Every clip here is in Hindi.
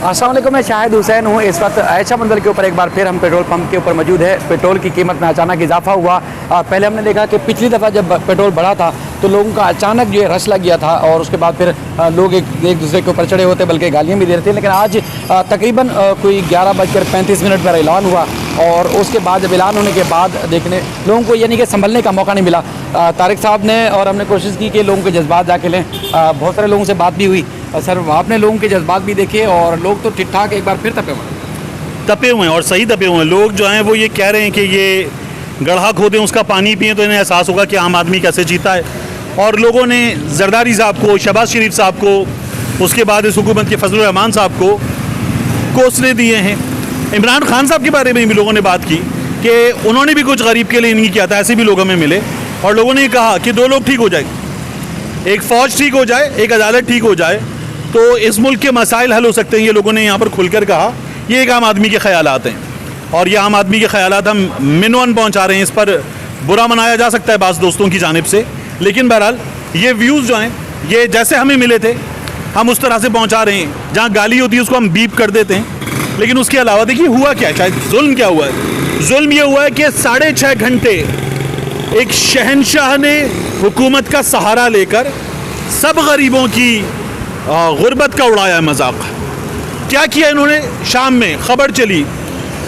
अस्सलाम वालेकुम, मैं शाहिद हुसैन हूँ। इस वक्त आयशा मंजिल के ऊपर एक बार फिर हम पेट्रोल पंप के ऊपर मौजूद है। पेट्रोल की कीमत में अचानक इजाफा हुआ। पहले हमने देखा कि पिछली दफ़ा जब पेट्रोल बढ़ा था तो लोगों का अचानक जो है रश लग गया था और उसके बाद फिर लोग एक दूसरे के ऊपर चढ़े होते बल्कि गालियाँ भी दे रहे थे। लेकिन आज तकरीबन कोई 11:35 पर ऐलान हुआ और उसके बाद जब ऐलान होने के बाद देखने लोगों को यानी कि संभलने का मौका नहीं मिला। तारिक साहब ने और हमने कोशिश की कि लोगों के जज्बात जाके लें। बहुत सारे लोगों से बात भी हुई। सर, आपने लोगों के जज्बात भी देखे और लोग तो ठीक ठाक एक बार फिर तपे हुए हैं और सही तपे हुए हैं। लोग जो हैं वो ये कह रहे हैं कि ये गड्ढा खोदें उसका पानी पिएं तो इन्हें एहसास होगा कि आम आदमी कैसे जीता है। और लोगों ने जरदारी साहब को, शहबाज शरीफ साहब को, उसके बाद इस हुकूमत के फजलुर रहमान साहब को कोसले दिए हैं। इमरान खान साहब के बारे में भी लोगों ने बात की कि उन्होंने भी कुछ गरीब के लिए नहीं किया था। ऐसे भी लोग हमें मिले और लोगों ने कहा कि दो लोग ठीक हो जाए, एक फ़ौज ठीक हो जाए, एक अदालत ठीक हो जाए तो इस मुल्क के मसाइल हल हो सकते हैं। ये लोगों ने यहाँ पर खुलकर कहा। ये एक आम आदमी के ख़यालात हैं और ये आम आदमी के ख़यालात हम मिनवन पहुँचा रहे हैं। इस पर बुरा मनाया जा सकता है बाज़ दोस्तों की जानिब से, लेकिन बहरहाल ये व्यूज़ जो हैं ये जैसे हमें मिले थे हम उस तरह से पहुँचा रहे हैं। जहाँ गाली होती है उसको हम बीप कर देते हैं। लेकिन उसके अलावा देखिए हुआ क्या है, शायद जुल्म क्या हुआ है। जुल्म ये हुआ है कि 6.5 घंटे एक शहनशाह ने हुकूमत का सहारा लेकर सब गरीबों की गुर्बत का उड़ाया है मजाक। क्या किया इन्होंने? शाम में खबर चली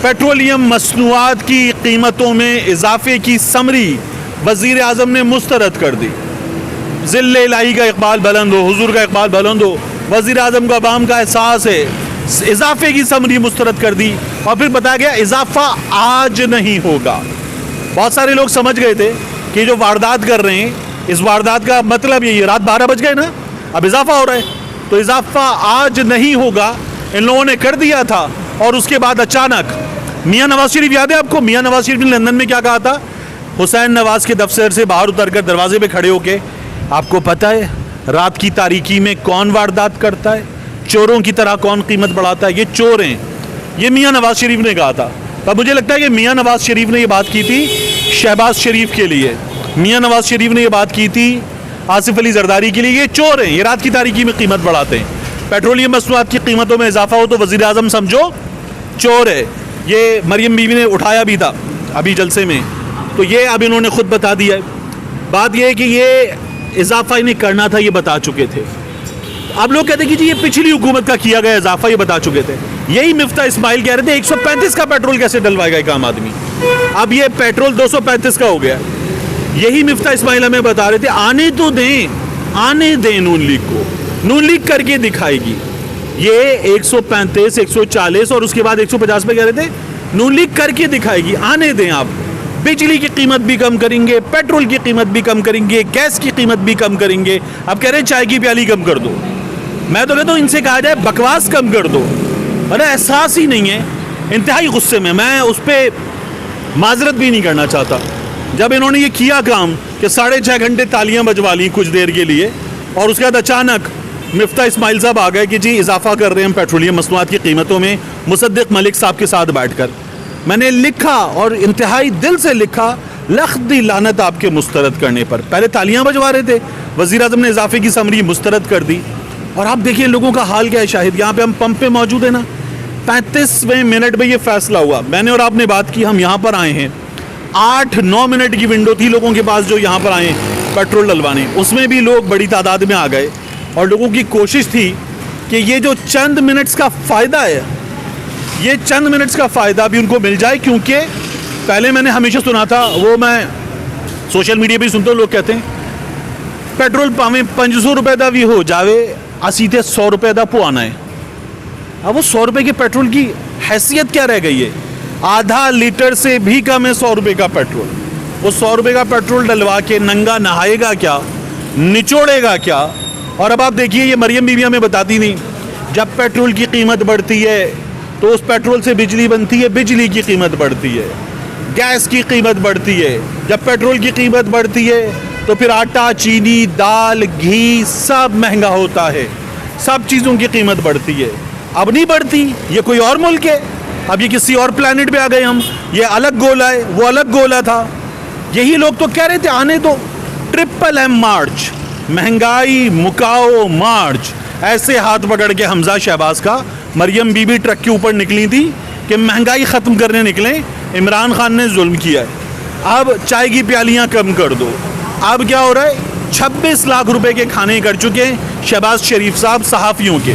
पेट्रोलियम मसनूआत की कीमतों में इजाफे की समरी वज़ीर आज़म ने मुस्तरद कर दी। ज़िल्ले इलाही का इकबाल बुलंद हो, हुजूर का इकबाल बुलंद हो, वज़ीर आज़म का अवाम का एहसास है। इजाफे की समरी मुस्तरद कर दी और फिर बताया गया इजाफा आज नहीं होगा। बहुत सारे लोग समझ गए थे कि जो वारदात कर रहे हैं इस वारदात का मतलब यही है, रात 12 बज गए ना, अब इजाफा हो रहा है तो इजाफा आज नहीं होगा। इन लोगों ने कर दिया था और उसके बाद अचानक मियां नवाज शरीफ, याद है आपको मियां नवाज शरीफ ने लंदन में क्या कहा था? हुसैन नवाज के दफ्तर से बाहर उतरकर दरवाजे पे खड़े होके, आपको पता है रात की तारीकी में कौन वारदात करता है, चोरों की तरह कौन कीमत बढ़ाता है, ये चोर हैं। ये मियां नवाज शरीफ ने कहा था। तब मुझे लगता है कि मियां नवाज शरीफ ने ये बात की थी शहबाज शरीफ के लिए, मियां नवाज शरीफ ने ये बात की थी आसिफ अली जरदारी के लिए। ये चोर हैं, ये रात की तारीकी में कीमत बढ़ाते हैं। पेट्रोलियम मसनूआत की कीमतों में इजाफा हो तो वज़ीर आज़म समझो चोर है। ये मरियम बीवी ने उठाया भी था अभी जलसे में, तो ये अब इन्होंने खुद बता दिया है। बात यह है कि ये इजाफा इन्हें करना था, ये बता चुके थे। अब लोग कहते हैं कि जी ये पिछली हुकूमत का किया गया इजाफा, ये बता चुके थे। यही मिफ्ता इस्माइल कह रहे थे 135 का पेट्रोल कैसे डलवाएगा एक आम आदमी, अब ये पेट्रोल 235 का हो गया। यही मिफ्ता इस्माइल हमें बता रहे थे आने तो दें, आने दें नून लीग को, नून लीग करके दिखाएगी। ये 135, 140 और उसके बाद 150 पे कह रहे थे नून लीग करके दिखाएगी, आने दें आप। बिजली की कीमत भी कम करेंगे, पेट्रोल की कीमत भी कम करेंगे, गैस की कीमत भी कम करेंगे। अब कह रहे हैं चाय की प्याली कम कर दो। मैं तो कहता हूँ इनसे कहा जाए बकवास कम कर दो। अरे एहसास ही नहीं है, इंतहाई गुस्से में। मैं उस पर माजरत भी नहीं करना चाहता। जब इन्होंने ये किया काम कि 6.5 घंटे तालियां बजवा ली कुछ देर के लिए और उसके बाद अचानक मिफ्ता इस्माइल साहब आ गए कि जी इजाफा कर रहे हैं पेट्रोलियम मसनूआत की कीमतों में, मुसद्दिक मलिक साहब के साथ बैठकर मैंने लिखा और इंतहाई दिल से लिखा लख्दी लानत आपके मुस्तरद करने पर। पहले तालियां बजवा रहे थे, वज़ीर आज़म ने इजाफे की समरी मुस्तरद कर दी और आप देखिए लोगों का हाल क्या है। शाहिद यहाँ पे हम पंप पे मौजूद है ना, 35वें मिनट में ये फैसला हुआ। मैंने और आपने बात की, हम यहाँ पर आए हैं, 8-9 मिनट की विंडो थी लोगों के पास जो यहाँ पर आए पेट्रोल डलवाने, उसमें भी लोग बड़ी तादाद में आ गए और लोगों की कोशिश थी कि ये जो चंद मिनट्स का फ़ायदा है, ये चंद मिनट्स का फ़ायदा भी उनको मिल जाए। क्योंकि पहले मैंने हमेशा सुना था, वो मैं सोशल मीडिया पर सुनता हूँ, लोग कहते हैं पेट्रोल भावें 500 रुपए का भी हो जावे, असी तो 100 रुपए का पुआना है। अब वो 100 रुपए के पेट्रोल की हैसियत क्या रह गई है? आधा लीटर से भी कम है 100 रुपए का पेट्रोल। वो 100 रुपए का पेट्रोल डलवा के नंगा नहाएगा क्या, निचोड़ेगा क्या? और अब आप देखिए ये मरियम बीवी हमें बताती नहीं, जब पेट्रोल की कीमत बढ़ती है तो उस पेट्रोल से बिजली बनती है, बिजली की कीमत बढ़ती है, गैस की कीमत बढ़ती है। जब पेट्रोल की कीमत बढ़ती है तो फिर आटा, चीनी, दाल, घी सब महंगा होता है, सब चीज़ों की कीमत बढ़ती है। अब नहीं बढ़ती, ये कोई और मुल्क है, अब ये किसी और प्लैनेट पे आ गए हम। ये अलग गोला है, वो अलग गोला था। यही लोग तो कह रहे थे आने तो ट्रिपल एम मार्च, महंगाई मुकाओ मार्च, ऐसे हाथ पकड़ के हमजा शहबाज का मरियम बीबी ट्रक के ऊपर निकली थी कि महंगाई ख़त्म करने निकले, इमरान खान ने जुल्म किया है, अब चाय की प्यालियाँ कम कर दो। अब क्या हो रहा है, 26 लाख रुपए के खाने कर चुके हैं शहबाज शरीफ साहब सहाफ़ियों के।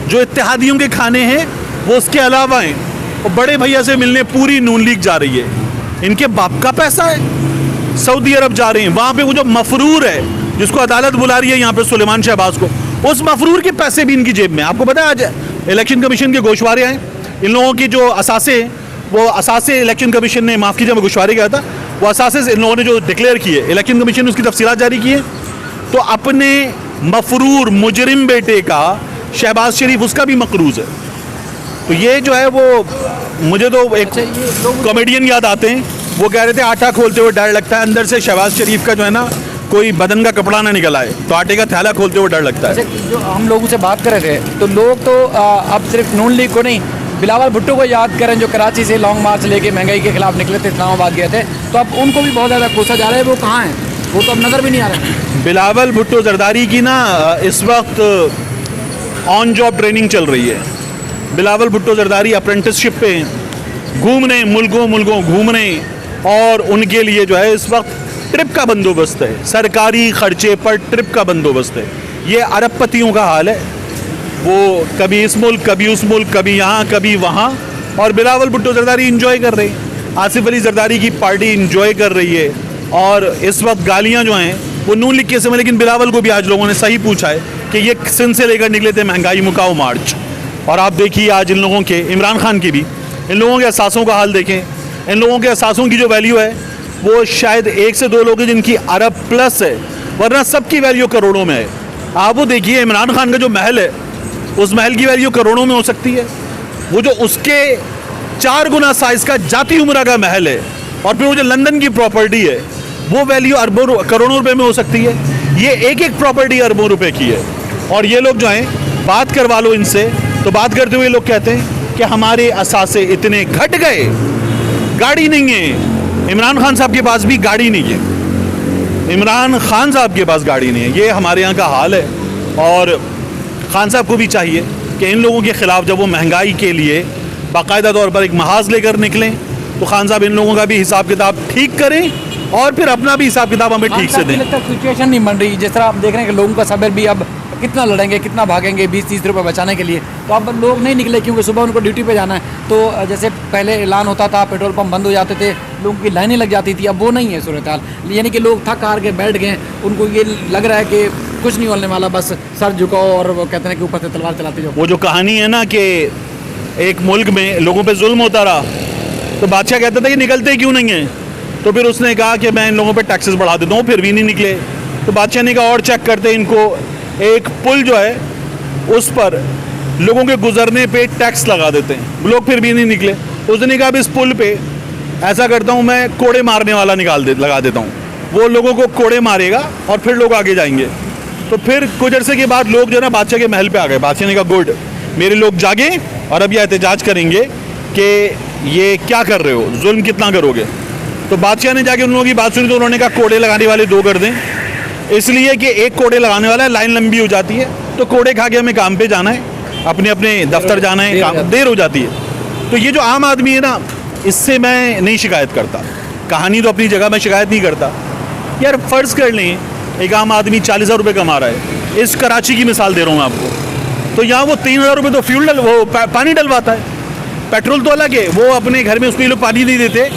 जो इत्तेहादियों के खाने हैं वो उसके अलावा हैं, और बड़े भैया से मिलने पूरी नून लीग जा रही है। इनके बाप का पैसा है, सऊदी अरब जा रहे हैं, वहाँ पे वो जो मफरूर है जिसको अदालत बुला रही है यहाँ पे सुलेमान शहबाज को, उस मफरूर के पैसे भी इनकी जेब में। आपको पता है आज इलेक्शन कमीशन के गोशवारे आए, इन लोगों की जो असासे, वो असासे इलेक्शन कमीशन ने, माफ़ कीजिए मैं गोशवारे गया था, वो असासे इन लोगों ने जो डिक्लेयर किए, इलेक्शन कमीशन ने उसकी तफसीलात जारी की है। तो अपने मफरूर मुजरिम बेटे का शहबाज शरीफ उसका भी मकरूज है। तो ये जो है वो, मुझे तो एक कॉमेडियन याद आते हैं, वो कह रहे थे आटा खोलते हुए डर लगता है, अंदर से शहबाज शरीफ का जो है ना कोई बदन का कपड़ा ना निकल आए, तो आटे का थैला खोलते हुए डर लगता है। जो हम लोगों से बात कर रहे थे तो लोग तो अब सिर्फ नून लीग को नहीं, बिलावल भुट्टो को याद करें जो कराची से लॉन्ग मार्च लेके महंगाई के खिलाफ निकले थे, इस्लामाबाद गए थे, तो अब उनको भी बहुत ज़्यादा कोसा जा रहा है। वो कहाँ हैं, वो तो अब नज़र भी नहीं आ रहे। बिलावल भुट्टो जरदारी की ना इस वक्त ऑन जॉब ट्रेनिंग चल रही है। बिलावल भुट्टो जरदारी अप्रेंटिसशिप पे घूमने, मुल्कों घूमने, और उनके लिए जो है इस वक्त ट्रिप का बंदोबस्त है, सरकारी खर्चे पर ट्रिप का बंदोबस्त है। ये अरबपतियों का हाल है, वो कभी इस मुल्क, कभी उस मुल्क, कभी यहाँ, कभी वहाँ, और बिलावल भुट्टो जरदारी इंजॉय कर रहे हैं। आसिफ अली जरदारी की पार्टी इंजॉय कर रही है, और इस वक्त गालियाँ जो हैं वो नून लीग के समय, लेकिन बिलावल को भी आज लोगों ने सही पूछा है कि ये सिंध से लेकर निकले थे महंगाई मुकाओ मार्च। और आप देखिए आज इन लोगों के, इमरान खान के भी, इन लोगों के असासों का हाल देखें। इन लोगों के असासों की जो वैल्यू है वो शायद 1 से 2 लोग हैं जिनकी अरब प्लस है, वरना सबकी वैल्यू करोड़ों में है। आप वो देखिए इमरान खान का जो महल है, उस महल की वैल्यू करोड़ों में हो सकती है। वो जो उसके 4 गुना साइज का जाती उम्र का महल है, और फिर वो जो लंदन की प्रॉपर्टी है, वो वैल्यू अरबों करोड़ों रुपए में हो सकती है। ये एक प्रॉपर्टी अरबों रुपए की है। और ये लोग जो हैं, बात करवा लो इनसे, तो बात करते हुए लोग कहते हैं कि हमारे असासे इतने घट गए, गाड़ी नहीं है। इमरान खान साहब के पास भी गाड़ी नहीं है, इमरान खान साहब के पास गाड़ी नहीं है। ये हमारे यहाँ का हाल है, और खान साहब को भी चाहिए कि इन लोगों के ख़िलाफ़ जब वो महंगाई के लिए बाकायदा तौर पर एक महाज लेकर निकलें, तो खान साहब इन लोगों का भी हिसाब किताब ठीक करें, और फिर अपना भी हिसाब किताब हमें ठीक से दें। सिचुएशन नहीं बन रही, जिस तरह आप देख रहे हैं कि लोगों का सब्र भी अब कितना लड़ेंगे, कितना भागेंगे 20-30 रुपए बचाने के लिए, तो अब लोग नहीं निकले क्योंकि सुबह उनको ड्यूटी पे जाना है। तो जैसे पहले ऐलान होता था, पेट्रोल पंप बंद हो जाते थे, लोगों की लाइनें लग जाती थी, अब वो नहीं है सूरत हाल। यानी कि लोग थक हार के बैठ गए, उनको ये लग रहा है कि कुछ नहीं होने वाला, बस सर झुकाओ और वो कहते हैं कि ऊपर से तलवार चलाते जाओ। वो जो कहानी है ना कि एक मुल्क में लोगों पे जुल्म होता रहा, तो बादशाह कहता था कि निकलते क्यों नहीं हैं, तो फिर उसने कहा कि मैं इन लोगों पे टैक्सेस बढ़ा देता हूँ, फिर भी नहीं निकले। तो बादशाह ने कहा और चेक करते, इनको एक पुल जो है उस पर लोगों के गुजरने पे टैक्स लगा देते हैं, लोग फिर भी नहीं निकले। तो उसने कहा अब इस पुल पे ऐसा करता हूँ, मैं कोड़े मारने वाला लगा देता हूँ, वो लोगों को कोड़े मारेगा और फिर लोग आगे जाएंगे। तो फिर कुछ अरसे के बाद लोग जो है ना बादशाह के महल पे आ गए। बादशाह ने कहा गुड, मेरे लोग जागे और अब ये एहतजाज करेंगे कि ये क्या कर रहे हो, जुल्म कितना करोगे। तो बादशाह ने जाके उन लोगों की बात सुनी, तो उन्होंने कहा कोड़े लगाने वाले 2 कर दें, इसलिए कि एक कोड़े लगाने वाला है, लाइन लंबी हो जाती है, तो कोड़े खा के हमें काम पे जाना है, अपने अपने दफ्तर जाना है, काम देर हो जाती है। तो ये जो आम आदमी है ना, इससे मैं नहीं शिकायत करता। कहानी तो अपनी जगह, मैं शिकायत नहीं करता। यार फ़र्ज़ कर लें एक आम आदमी 40,000 रुपये कमा रहा है, इस कराची की मिसाल दे रहा हूँ मैं आपको, तो यहाँ वो 3,000 रुपये तो फ्यूल पानी डलवाता है, पेट्रोल तो अलग है, वो अपने घर में उसको ये लोग पानी नहीं देते,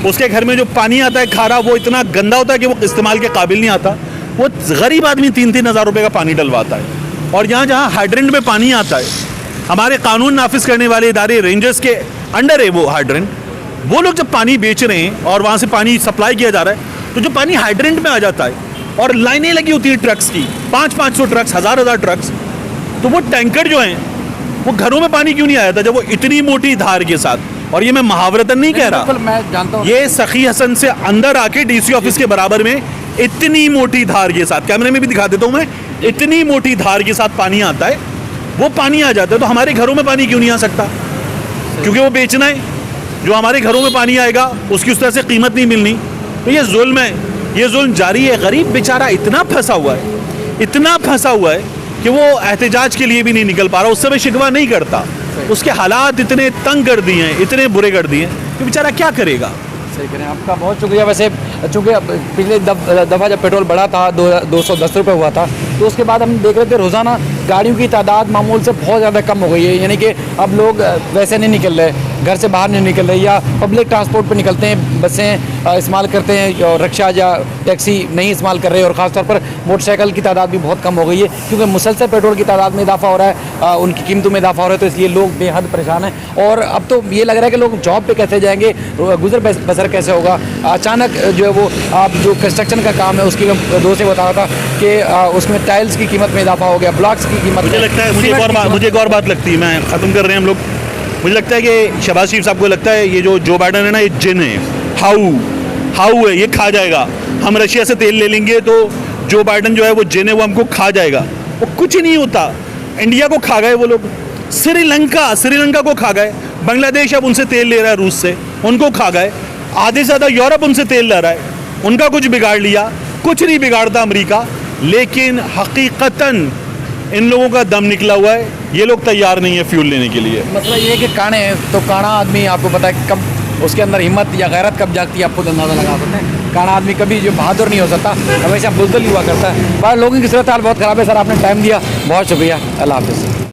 उसके घर में जो पानी आता है खारा, वो इतना गंदा होता है कि वो इस्तेमाल के काबिल नहीं आता। वो गरीब आदमी 3-3 हज़ार रुपये का पानी डलवाता है। और यहाँ जहाँ हाइड्रेंट में पानी आता है, हमारे कानून नाफिज करने वाले इदारे रेंजर्स के अंडर है वो हाइड्रेंट, वो लोग जब पानी बेच रहे हैं और वहाँ से पानी सप्लाई किया जा रहा है, तो जो पानी हाइड्रेंट में आ जाता है और लाइनें लगी होती है ट्रक्स की, 500-500 ट्रक्स, 1000-1000 ट्रक्स, तो वो टैंकर जो हैं वो घरों में पानी क्यों नहीं आया था जब वो इतनी मोटी धार के साथ। और ये मैं मुहावरतन नहीं कह रहा, मैं जानता हूँ, ये सखी हसन से अंदर आके डीसी ऑफिस के बराबर में इतनी मोटी धार के साथ, कैमरे में भी दिखा देता हूँ मैं, इतनी मोटी धार के साथ पानी आता है, वो पानी आ जाता है। तो हमारे घरों में पानी क्यों नहीं आ सकता? क्योंकि वो बेचना है, जो हमारे घरों में पानी आएगा उसकी उस तरह से कीमत नहीं मिलनी। तो ये जुल्म है, ये जुल्म जारी है। गरीब बेचारा इतना फंसा हुआ है, इतना फंसा हुआ है कि वो एहतजाज के लिए भी नहीं निकल पा रहा। उससे मैं शिकवा नहीं करता, उसके हालात इतने तंग कर दिए हैं, इतने बुरे कर दिए हैं कि बेचारा क्या करेगा। सही करें, आपका बहुत शुक्रिया। वैसे चूँकि पिछले दफ़ा जब पेट्रोल बढ़ा था 210 रुपये हुआ था, तो उसके बाद हम देख रहे थे रोज़ाना गाड़ियों की तादाद मामूल से बहुत ज़्यादा कम हो गई है। यानी कि अब लोग वैसे नहीं निकल रहे, घर से बाहर नहीं निकल रहे, या पब्लिक ट्रांसपोर्ट पर निकलते हैं, बसें इस्तेमाल करते हैं, और रिक्शा या टैक्सी नहीं इस्तेमाल कर रहे, और ख़ासतौर पर मोटरसाइकिल की तादाद भी बहुत कम हो गई है, क्योंकि मुसलसल पेट्रोल की तादाद में इजाफा हो रहा है, उनकी कीमतों में इजाफा हो रहा है, तो इसलिए लोग बेहद परेशान हैं। और अब तो ये लग रहा है कि लोग जॉब पे कैसे जाएंगे, गुजर बसर कैसे होगा। अचानक जो है वो आप जो कंस्ट्रक्शन का काम है उसकी मैं दोस्त से बता रहा था कि उसमें टाइल्स की कीमत में इजाफा हो गया, ब्लॉक्स की कीमत। मुझे लगता है मुझे एक और बात लगती है, मैं ख़त्म कर रहे हैं हम लोग। मुझे लगता है कि शहबाज शरीफ साहब को लगता है ये जो बाइडन है ना, ये जिन है, हाउ है, ये खा जाएगा। हम रशिया से तेल ले लेंगे तो जो बाइडन जो है वो जिन है, वो हमको खा जाएगा। वो कुछ ही नहीं होता। इंडिया को खा गए वो लोग, श्रीलंका को खा गए, बांग्लादेश अब उनसे तेल ले रहा है रूस से, उनको खा गए, आधे से ज़्यादा यूरोप उनसे तेल ले रहा है, उनका कुछ बिगाड़ लिया। कुछ नहीं बिगाड़ता अमेरिका, लेकिन हकीकतन इन लोगों का दम निकला हुआ है, ये लोग तैयार नहीं है फ्यूल लेने के लिए। मतलब ये है कि काणे हैं, तो काणा आदमी आपको पता है कब उसके अंदर हिम्मत या गैरत कब जागती है, आप खुद अंदाज़ा लगा सकते हैं। काणा आदमी कभी जो बहादुर नहीं हो सकता, हमेशा बुज़दिल ही हुआ करता है। पर लोगों की सूरत हाल बहुत ख़राब है। सर आपने टाइम दिया, बहुत शुक्रिया, अल्लाह हाफ़िज़।